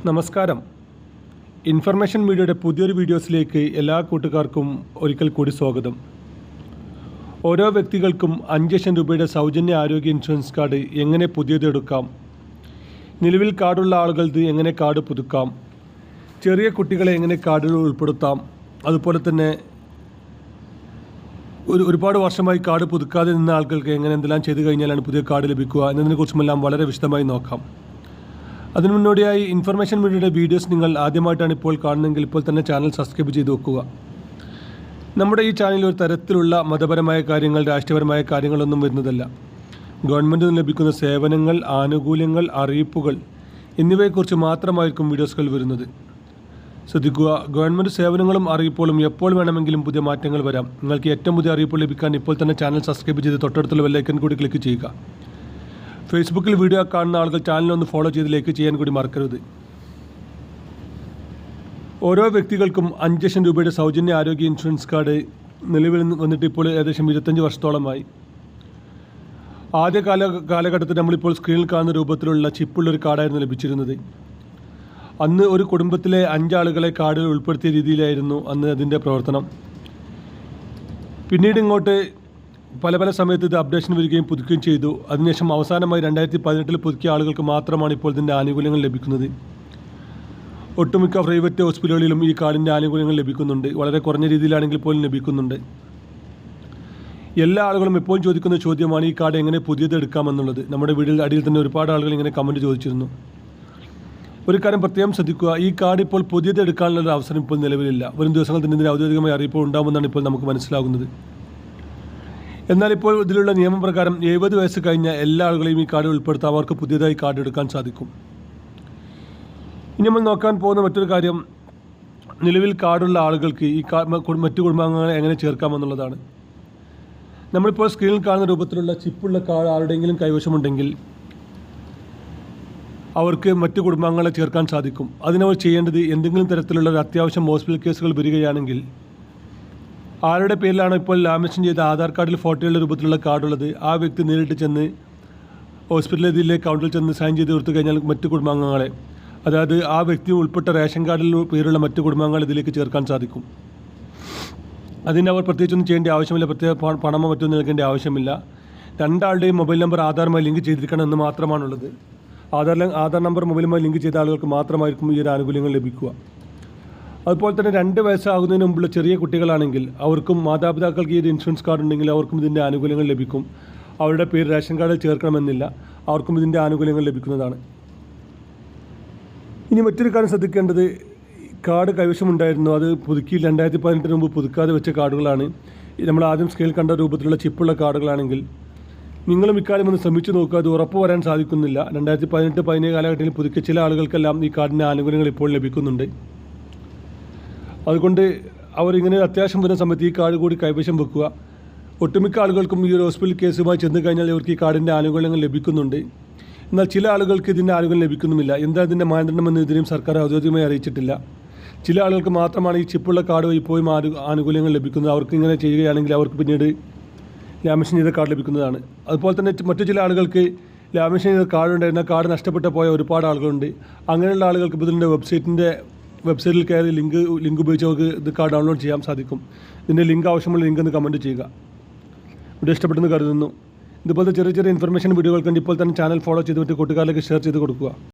നമസ്കാരം. ഇൻഫർമേഷൻ മീഡിയയുടെ പുതിയൊരു വീഡിയോസിലേക്ക് എല്ലാ കൂട്ടുകാർക്കും ഒരിക്കൽ കൂടി സ്വാഗതം. ഓരോ വ്യക്തികൾക്കും 5 ലക്ഷം രൂപയുടെ സൗജന്യ ആരോഗ്യ ഇൻഷുറൻസ് കാർഡ് എങ്ങനെ പുതിയതെടുക്കാം, നിലവിൽ കാർഡുള്ള ആളുകൾക്ക് എങ്ങനെ കാർഡ് പുതുക്കാം, ചെറിയ കുട്ടികളെ എങ്ങനെ കാർഡിൽ ഉൾപ്പെടുത്താം, അതുപോലെ തന്നെ ഒരുപാട് വർഷമായി കാർഡ് പുതുക്കാതെ നിന്ന ആളുകൾക്ക് എങ്ങനെ എന്തെല്ലാം ചെയ്തു കഴിഞ്ഞാലാണ് പുതിയ കാർഡ് ലഭിക്കുക എന്നതിനെക്കുറിച്ചുമെല്ലാം വളരെ വിശദമായി നോക്കാം. അതിനു മുന്നോടിയായി ഇൻഫർമേഷൻ മീഡിയയുടെ വീഡിയോസ് നിങ്ങൾ ആദ്യമായിട്ടാണ് ഇപ്പോൾ കാണുന്നതെങ്കിൽ ഇപ്പോൾ തന്നെ ചാനൽ സബ്സ്ക്രൈബ് ചെയ്ത് വെക്കുക. നമ്മുടെ ഈ ചാനലിൽ ഒരു തരത്തിലുള്ള മതപരമായ കാര്യങ്ങൾ, രാഷ്ട്രീയപരമായ കാര്യങ്ങളൊന്നും വരുന്നതല്ല. ഗവൺമെൻറ്റിൽ നിന്ന് ലഭിക്കുന്ന സേവനങ്ങൾ, ആനുകൂല്യങ്ങൾ, അറിയിപ്പുകൾ എന്നിവയെക്കുറിച്ച് മാത്രമായിരിക്കും വീഡിയോസുകൾ വരുന്നത്. ശ്രദ്ധിക്കുക, ഗവൺമെൻറ് സേവനങ്ങളും അറിയിപ്പുകളും എപ്പോൾ വേണമെങ്കിലും പുതിയ മാറ്റങ്ങൾ വരാം. നിങ്ങൾക്ക് ഏറ്റവും പുതിയ അറിയിപ്പ് ലഭിക്കാൻ ഇപ്പോൾ തന്നെ ചാനൽ സബ്സ്ക്രൈബ് ചെയ്ത് തൊട്ടടുത്തുള്ള ബെല്ലൈക്കൺ കൂടി ക്ലിക്ക് ചെയ്യുക. ഫേസ്ബുക്കിൽ വീഡിയോ കാണുന്ന ആളുകൾ ചാനലൊന്ന് ഫോളോ ചെയ്ത് ലൈക്ക് ചെയ്യാൻ കൂടി മറക്കരുത്. ഓരോ വ്യക്തികൾക്കും 5 ലക്ഷം രൂപയുടെ സൗജന്യ ആരോഗ്യ ഇൻഷുറൻസ് കാർഡ് നിലവിൽ വന്നിട്ട് ഇപ്പോൾ ഏകദേശം 25 വർഷത്തോളമായി. ആദ്യ കാലഘട്ടത്തിൽ നമ്മളിപ്പോൾ സ്ക്രീനിൽ കാണുന്ന രൂപത്തിലുള്ള ചിപ്പുള്ളൊരു കാർഡായിരുന്നു ലഭിച്ചിരുന്നത്. അന്ന് ഒരു കുടുംബത്തിലെ 5 ആളുകളെ കാർഡിൽ ഉൾപ്പെടുത്തിയ രീതിയിലായിരുന്നു അന്ന് അതിൻ്റെ പ്രവർത്തനം. പിന്നീട് ഇങ്ങോട്ട് പല സമയത്ത് ഇത് അപ്ഡേഷൻ വരികയും പുതുക്കുകയും ചെയ്തു. അതിനുശേഷം അവസാനമായി 2018 പുതുക്കിയ ആളുകൾക്ക് മാത്രമാണ് ഇപ്പോൾ ഇതിൻ്റെ ആനുകൂല്യങ്ങൾ ലഭിക്കുന്നത്. ഒട്ടുമിക്ക പ്രൈവറ്റ് ഹോസ്പിറ്റലുകളിലും ഈ കാർഡിൻ്റെ ആനുകൂല്യങ്ങൾ ലഭിക്കുന്നുണ്ട്. വളരെ കുറഞ്ഞ രീതിയിലാണെങ്കിൽ പോലും ലഭിക്കുന്നുണ്ട്. എല്ലാ ആളുകളും എപ്പോഴും ചോദിക്കുന്ന ചോദ്യമാണ് ഈ കാർഡ് എങ്ങനെ പുതിയതെടുക്കാമെന്നുള്ളത്. നമ്മുടെ വീഡിയോയിൽ അടിയിൽ തന്നെ ഒരുപാട് ആളുകൾ ഇങ്ങനെ കമൻറ്റ് ചോദിച്ചിരുന്നു. ഒരു കാര്യം പ്രത്യേകം ശ്രദ്ധിക്കുക, ഈ കാർഡ് ഇപ്പോൾ പുതിയതെടുക്കാനുള്ള ഒരു അവസരം ഇപ്പോൾ നിലവിലില്ല. വരും ദിവസങ്ങൾ തന്നെ ഇതിൻ്റെ ഔദ്യോഗികമായ അറിയിപ്പ് ഉണ്ടാകുമെന്നാണ് ഇപ്പോൾ നമുക്ക് മനസ്സിലാകുന്നത്. എന്നാൽ ഇപ്പോൾ ഇതിലുള്ള നിയമപ്രകാരം 70 വയസ്സ് കഴിഞ്ഞ എല്ലാ ആളുകളെയും ഈ കാർഡ് ഉൾപ്പെടുത്താൻ അവർക്ക് പുതിയതായി കാർഡ് എടുക്കാൻ സാധിക്കും. ഇനി നമ്മൾ നോക്കാൻ പോകുന്ന മറ്റൊരു കാര്യം, നിലവിൽ കാർഡുള്ള ആളുകൾക്ക് ഈ മറ്റു കുടുംബാംഗങ്ങളെ എങ്ങനെ ചേർക്കാമെന്നുള്ളതാണ്. നമ്മളിപ്പോൾ സ്ക്രീനിൽ കാണുന്ന രൂപത്തിലുള്ള ചിപ്പുള്ള കാർഡ് ആരുടെയെങ്കിലും കൈവശമുണ്ടെങ്കിൽ അവർക്ക് മറ്റു കുടുംബാംഗങ്ങളെ ചേർക്കാൻ സാധിക്കും. അതിനവർ ചെയ്യേണ്ടത്, എന്തെങ്കിലും തരത്തിലുള്ള ഒരു അത്യാവശ്യം ഹോസ്പിറ്റൽ കേസുകൾ വരികയാണെങ്കിൽ ആരുടെ പേരിലാണ് ഇപ്പോൾ ലാമിനേഷൻ ചെയ്ത ആധാർ കാർഡിൽ ഫോട്ടോയുള്ള രൂപത്തിലുള്ള കാർഡുള്ളത്, ആ വ്യക്തി നേരിട്ട് ചെന്ന് ഹോസ്പിറ്റലിലെ കൗണ്ടറിൽ ചെന്ന് സൈൻ ചെയ്ത് കൊടുത്തു കഴിഞ്ഞാൽ മറ്റു കുടുംബാംഗങ്ങളെ, അതായത് ആ വ്യക്തി ഉൾപ്പെട്ട റേഷൻ കാർഡിൽ പേരുള്ള മറ്റു കുടുംബാംഗങ്ങളെ ഇതിലേക്ക് ചേർക്കാൻ സാധിക്കും. അതിന് അവർ പ്രത്യേകിച്ചൊന്നും ചെയ്യേണ്ട ആവശ്യമില്ല. പ്രത്യേക പണമോ മറ്റൊന്നും നൽകേണ്ട ആവശ്യമില്ല. രണ്ടാളുടെയും മൊബൈൽ നമ്പർ ആധാറുമായി ലിങ്ക് ചെയ്തിരിക്കണം എന്ന് മാത്രമാണുള്ളത്. ആധാർ നമ്പർ മൊബൈലുമായി ലിങ്ക് ചെയ്ത ആളുകൾക്ക് മാത്രമായിരിക്കും ഈ ഒരു ആനുകൂല്യങ്ങൾ ലഭിക്കുക. അതുപോലെ തന്നെ 2 വയസ്സാകുന്നതിന് മുമ്പുള്ള ചെറിയ കുട്ടികളാണെങ്കിൽ അവർക്കും മാതാപിതാക്കൾക്ക് ഈ ഒരു ഇൻഷുറൻസ് കാർഡ് ഉണ്ടെങ്കിൽ അവർക്കും ഇതിൻ്റെ ആനുകൂല്യങ്ങൾ ലഭിക്കും. അവരുടെ പേര് റേഷൻ കാർഡിൽ ചേർക്കണമെന്നില്ല, അവർക്കും ഇതിൻ്റെ ആനുകൂല്യങ്ങൾ ലഭിക്കുന്നതാണ്. ഇനി മറ്റൊരു കാര്യം ശ്രദ്ധിക്കേണ്ടത്, കാർഡ് കൈവശമുണ്ടായിരുന്നു, അത് പുതുക്കി 2018 മുമ്പ് പുതുക്കാതെ വെച്ച കാർഡുകളാണ്. നമ്മൾ ആദ്യം സ്കെയിൽ കണ്ട രൂപത്തിലുള്ള ചിപ്പുള്ള കാർഡുകളാണെങ്കിൽ നിങ്ങളും ഇക്കാര്യം ഒന്ന് ശ്രമിച്ചു നോക്കുക. അത് ഉറപ്പ് വരാൻ സാധിക്കുന്നില്ല. 2018-17 കാലഘട്ടത്തിൽ പുതുക്കിയ ചില ആളുകൾക്കെല്ലാം ഈ കാർഡിൻ്റെ ആനുകൂല്യങ്ങൾ ഇപ്പോൾ ലഭിക്കുന്നുണ്ട്. അതുകൊണ്ട് അവരിങ്ങനെ അത്യാവശ്യം വരുന്ന സമയത്ത് ഈ കാർഡ് കൂടി കൈവശം വെക്കുക. ഒട്ടുമിക്ക ആളുകൾക്കും ഈ ഒരു ഹോസ്പിറ്റൽ കേസുമായി ചെന്ന് കഴിഞ്ഞാൽ ഇവർക്ക് ഈ കാർഡിൻ്റെ ആനുകൂല്യങ്ങൾ ലഭിക്കുന്നുണ്ട്. എന്നാൽ ചില ആളുകൾക്ക് ഇതിൻ്റെ ആനുകൂല്യം ലഭിക്കുന്നുമില്ല. എന്താ ഇതിൻ്റെ മാനദണ്ഡമെന്ന് ഇതിനും സർക്കാർ ഔദ്യോഗികമായി അറിയിച്ചിട്ടില്ല. ചില ആളുകൾക്ക് മാത്രമാണ് ഈ ചിപ്പുള്ള കാർഡ് വഴി ഇപ്പോഴും ആനുകൂല്യങ്ങൾ ലഭിക്കുന്നത്. അവർക്ക് ഇങ്ങനെ ചെയ്യുകയാണെങ്കിൽ അവർക്ക് പിന്നീട് ലാമിനേഷൻ ചെയ്ത കാർഡ് ലഭിക്കുന്നതാണ്. അതുപോലെ തന്നെ മറ്റു ചില ആളുകൾക്ക് ലാമിനേഷൻ ചെയ്ത കാർഡ് ഉണ്ടായിരുന്ന കാർഡ് നഷ്ടപ്പെട്ടു പോയ ഒരുപാട് ആളുകളുണ്ട്. അങ്ങനെയുള്ള ആളുകൾക്ക് ഇതിൻ്റെ വെബ്സൈറ്റിൽ കയറി ലിങ്ക് ഉപയോഗിച്ച് അവർക്ക് ഇത് കാർഡ് ഡൗൺലോഡ് ചെയ്യാൻ സാധിക്കും. ഇതിൻ്റെ ലിങ്ക് ആവശ്യമുള്ള ലിങ്ക് ഒന്ന് കമൻറ്റ് ചെയ്യുക. വീഡിയോ ഇഷ്ടപ്പെട്ടെന്ന് കരുതുന്നു. ഇതുപോലത്തെ ചെറിയ ഇൻഫർമേഷൻ വീഡിയോകൾക്ക് ഇപ്പോൾ തന്നെ ചാനൽ ഫോളോ ചെയ്തിട്ട് കൂട്ടുകാരിലേക്ക് ഷെയർ ചെയ്ത് കൊടുക്കുക.